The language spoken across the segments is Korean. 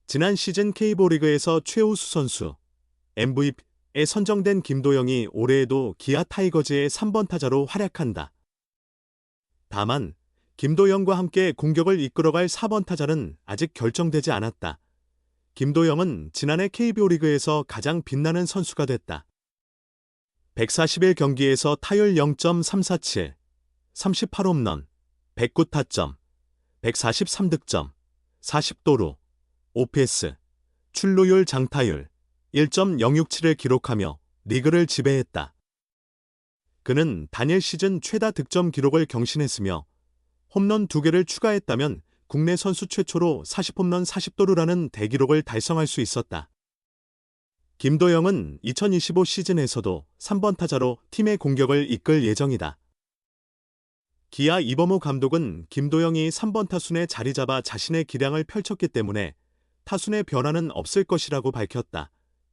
지난 시즌 K리그에서 최우수 선수 MVP에 선정된 김도영이 올해에도 기아 타이거즈의 3번 타자로 활약한다. 다만 김도영과 함께 공격을 이끌어갈 4번 타자는 아직 결정되지 않았다. 김도영은 지난해 KBO 리그에서 가장 빛나는 선수가 됐다. 141경기에서 타율 0.347, 38홈런, 109타점, 143득점, 40도루, OPS, 출루율 장타율 1.067을 기록하며 리그를 지배했다. 그는 단일 시즌 최다 득점 기록을 경신했으며 홈런 2개를 추가했다면 국내 선수 최초로 40홈런 40도루라는 대기록을 달성할 수 있었다. 김도영은 2025 시즌에서도 3번 타자로 팀의 공격을 이끌 예정이다. 기아 이범호 감독은 김도영이 3번 타순에 자리 잡아 자신의 기량을 펼쳤기 때문에 타순의 변화는 없을 것이라고 밝혔다.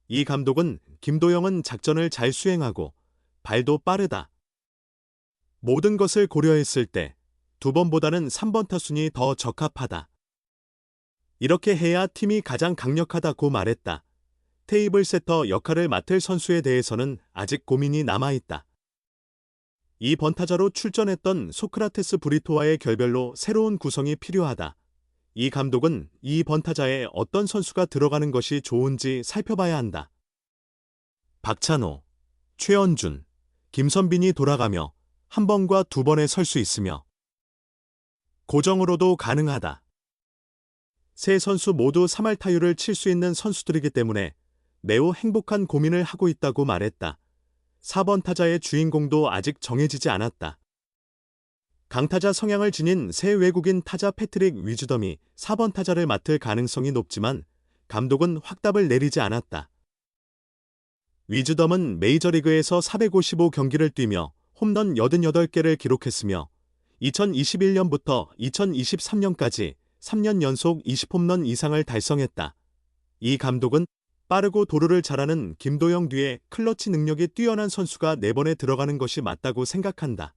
이 감독은 김도영은 작전을 잘 수행하고 발도 빠르다. 모든 것을 고려했을 때 2번보다는 3번 타순이 더 적합하다. 이렇게 해야 팀이 가장 강력하다고 말했다. 테이블 세터 역할을 맡을 선수에 대해서는 아직 고민이 남아있다. 이 번타자로 출전했던 소크라테스 브리토와의 결별로 새로운 구성이 필요하다. 이 감독은 이 번타자에 어떤 선수가 들어가는 것이 좋은지 살펴봐야 한다. 박찬호, 최원준, 김선빈이 돌아가며 1번과 2번에 설 수 있으며 고정으로도 가능하다. 세 선수 모두 3할 타율을 칠 수 있는 선수들이기 때문에 매우 행복한 고민을 하고 있다고 말했다. 4번 타자의 주인공도 아직 정해지지 않았다. 강타자 성향을 지닌 새 외국인 타자 패트릭 위즈덤이 4번 타자를 맡을 가능성이 높지만 감독은 확답을 내리지 않았다. 위즈덤은 메이저리그에서 455경기를 뛰며 홈런 88개를 기록했으며 2021년부터 2023년까지 3년 연속 20홈런 이상을 달성했다. 이 감독은 빠르고 도루를 잘하는 김도영 뒤에 클러치 능력이 뛰어난 선수가 4번에 들어가는 것이 맞다고 생각한다.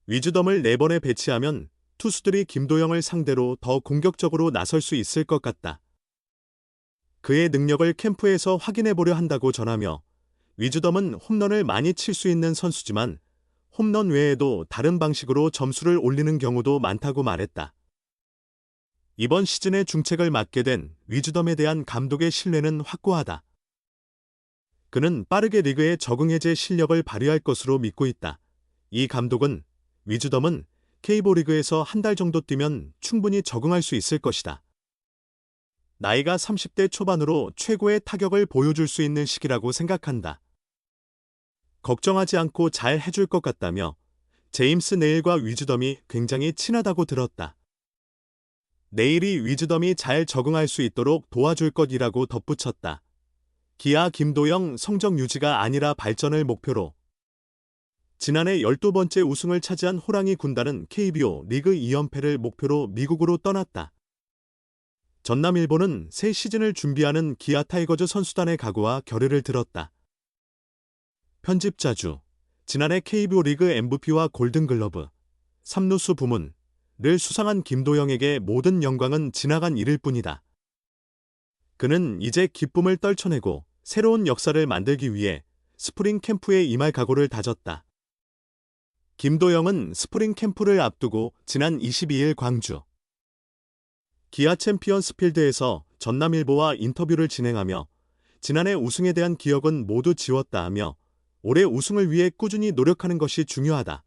위즈덤을 4번에 배치하면 투수들이 김도영을 상대로 더 공격적으로 나설 수 있을 것 같다. 그의 능력을 캠프에서 확인해보려 한다고 전하며 위즈덤은 홈런을 많이 칠 수 있는 선수지만 홈런 외에도 다른 방식으로 점수를 올리는 경우도 많다고 말했다. 이번 시즌의 중책을 맡게 된 위즈덤에 대한 감독의 신뢰는 확고하다. 그는 빠르게 리그에 적응해질 실력을 발휘할 것으로 믿고 있다. 이 감독은 위즈덤은 KBO 리그에서 한 달 정도 뛰면 충분히 적응할 수 있을 것이다. 나이가 30대 초반으로 최고의 타격을 보여줄 수 있는 시기라고 생각한다. 걱정하지 않고 잘 해줄 것 같다며 제임스 네일과 위즈덤이 굉장히 친하다고 들었다. 네일이 위즈덤이 잘 적응할 수 있도록 도와줄 것이라고 덧붙였다. 기아 김도영 성적 유지가 아니라 발전을 목표로 지난해 12번째 우승을 차지한 호랑이 군단은 KBO 리그 2연패를 목표로 미국으로 떠났다. 전남일보는 새 시즌을 준비하는 기아 타이거즈 선수단의 각오와 결의를 들었다. 편집자주, 지난해 KBO 리그 MVP와 골든글러브, 3루수 부문을 수상한 김도영에게 모든 영광은 지나간 일일 뿐이다. 그는 이제 기쁨을 떨쳐내고 새로운 역사를 만들기 위해 스프링 캠프에 임할 각오를 다졌다. 김도영은 스프링 캠프를 앞두고 지난 22일 광주 기아 챔피언스 필드에서 전남일보와 인터뷰를 진행하며 지난해 우승에 대한 기억은 모두 지웠다 하며 올해 우승을 위해 꾸준히 노력하는 것이 중요하다.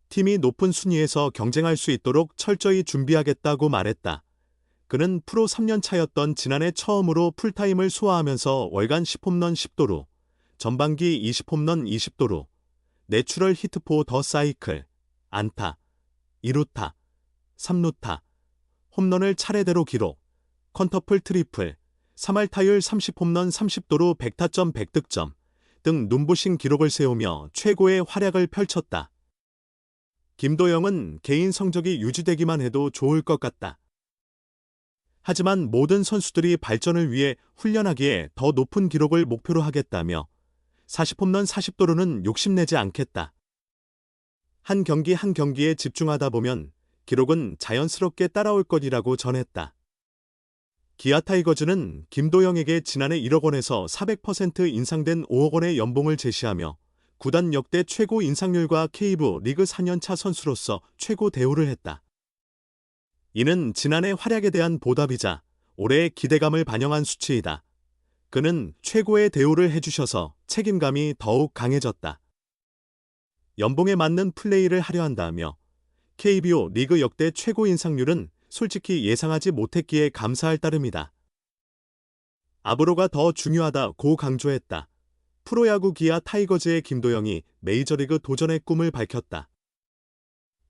팀이 높은 순위에서 경쟁할 수 있도록 철저히 준비하겠다고 말했다. 그는 프로 3년 차였던 지난해 처음으로 풀타임을 소화하면서 월간 10홈런 10도루, 전반기 20홈런 20도루, 내추럴 히트포 더 사이클, 안타, 2루타, 3루타, 홈런을 차례대로 기록, 퀀터플 트리플, 3할 타율 30홈런 30도루 100타점 100득점 등 눈부신 기록을 세우며 최고의 활약을 펼쳤다. 김도영은 개인 성적이 유지되기만 해도 좋을 것 같다. 하지만 모든 선수들이 발전을 위해 훈련하기에 더 높은 기록을 목표로 하겠다며 40홈런 40도루는 욕심내지 않겠다. 한 경기 한 경기에 집중하다 보면 기록은 자연스럽게 따라올 것이라고 전했다. 기아 타이거즈는 김도영에게 지난해 1억 원에서 400% 인상된 5억 원의 연봉을 제시하며 구단 역대 최고 인상률과 K부 리그 4년차 선수로서 최고 대우를 했다. 이는 지난해 활약에 대한 보답이자 올해의 기대감을 반영한 수치이다. 그는 최고의 대우를 해주셔서 책임감이 더욱 강해졌다. 연봉에 맞는 플레이를 하려 한다며 KBO 리그 역대 최고 인상률은 솔직히 예상하지 못했기에 감사할 따름이다. 앞으로가 더 중요하다고 강조했다. 프로야구 기아 타이거즈의 김도영이 메이저리그 도전의 꿈을 밝혔다.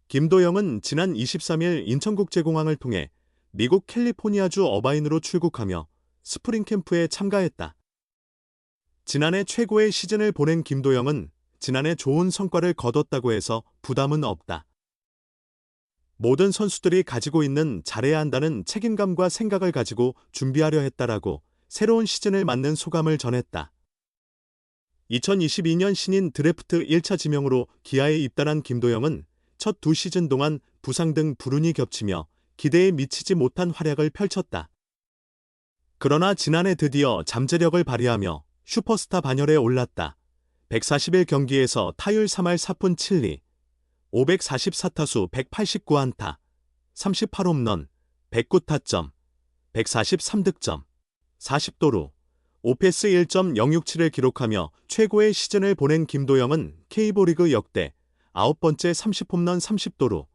김도영은 지난 23일 인천국제공항을 통해 미국 캘리포니아주 어바인으로 출국하며 스프링 캠프에 참가했다. 지난해 최고의 시즌을 보낸 김도영은 지난해 좋은 성과를 거뒀다고 해서 부담은 없다. 모든 선수들이 가지고 있는 잘해야 한다는 책임감과 생각을 가지고 준비하려 했다라고 새로운 시즌을 맞는 소감을 전했다. 2022년 신인 드래프트 1차 지명으로 기아에 입단한 김도영은 첫 2시즌 동안 부상 등 불운이 겹치며 기대에 미치지 못한 활약을 펼쳤다. 그러나 지난해 드디어 잠재력을 발휘하며 슈퍼스타 반열에 올랐다. 141경기에서 타율 3할 4푼 7리, 544타수 189안타, 38홈런, 109타점, 143득점, 40도루, OPS 1.067을 기록하며 최고의 시즌을 보낸 김도영은 K리그 리그 역대 9번째 30홈런 30도루,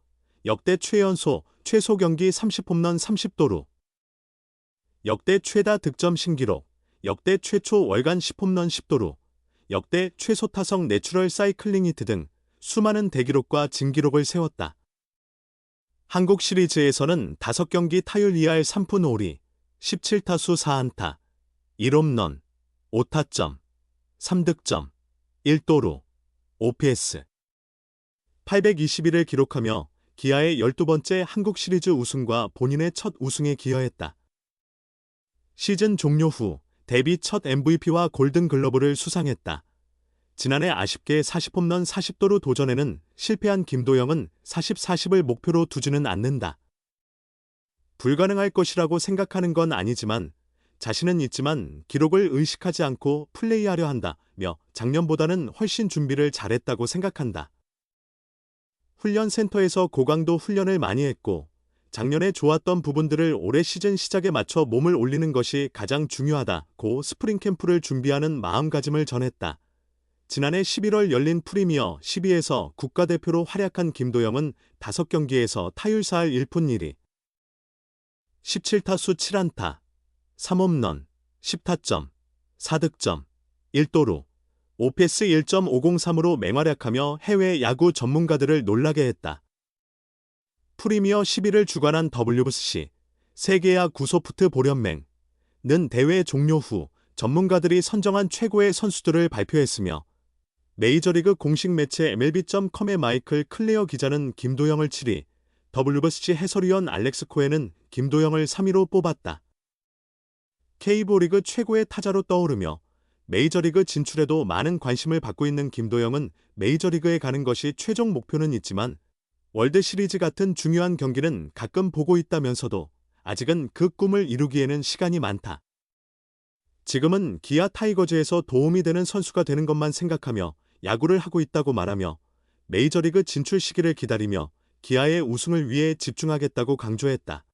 역대 최연소 최소 경기 30홈런 30도루, 역대 최다 득점 신기록, 역대 최초 월간 10홈런 10도루, 역대 최소 타석 내추럴 사이클링 히트 등 수많은 대기록과 진기록을 세웠다. 한국 시리즈에서는 5경기 타율 2할 3푼 5리, 17타수 4안타, 1홈런, 5타점, 3득점, 1도루, OPS 821을 기록하며 기아의 12번째 한국 시리즈 우승과 본인의 첫 우승에 기여했다. 시즌 종료 후 데뷔 첫 MVP와 골든글러브를 수상했다. 지난해 아쉽게 40홈런 40도루 도전에는 실패한 김도영은 40-40을 목표로 두지는 않는다. 불가능할 것이라고 생각하는 건 아니지만 자신은 있지만 기록을 의식하지 않고 플레이하려 한다며 작년보다는 훨씬 준비를 잘했다고 생각한다. 훈련센터에서 고강도 훈련을 많이 했고 작년에 좋았던 부분들을 올해 시즌 시작에 맞춰 몸을 올리는 것이 가장 중요하다고 스프링 캠프를 준비하는 마음가짐을 전했다. 지난해 11월 열린 프리미어 12에서 국가대표로 활약한 김도영은 5경기에서 타율 4할 1푼 1리, 17타수 7안타, 3홈런, 10타점, 4득점, 1도루, OPS 1.503으로 맹활약하며 해외 야구 전문가들을 놀라게 했다. 프리미어 11을 주관한 WBC, 세계야 구소프트 보련맹 는 대회 종료 후 전문가들이 선정한 최고의 선수들을 발표했으며 메이저리그 공식 매체 MLB.com의 마이클 클레어 기자는 김도영을 7위, WBC 해설위원 알렉스 코엔은 김도영을 3위로 뽑았다. K리그 리그 최고의 타자로 떠오르며 메이저리그 진출에도 많은 관심을 받고 있는 김도영은 메이저리그에 가는 것이 최종 목표는 있지만 월드시리즈 같은 중요한 경기는 가끔 보고 있다면서도 아직은 그 꿈을 이루기에는 시간이 많다. 지금은 기아 타이거즈에서 도움이 되는 선수가 되는 것만 생각하며 야구를 하고 있다고 말하며 메이저리그 진출 시기를 기다리며 기아의 우승을 위해 집중하겠다고 강조했다.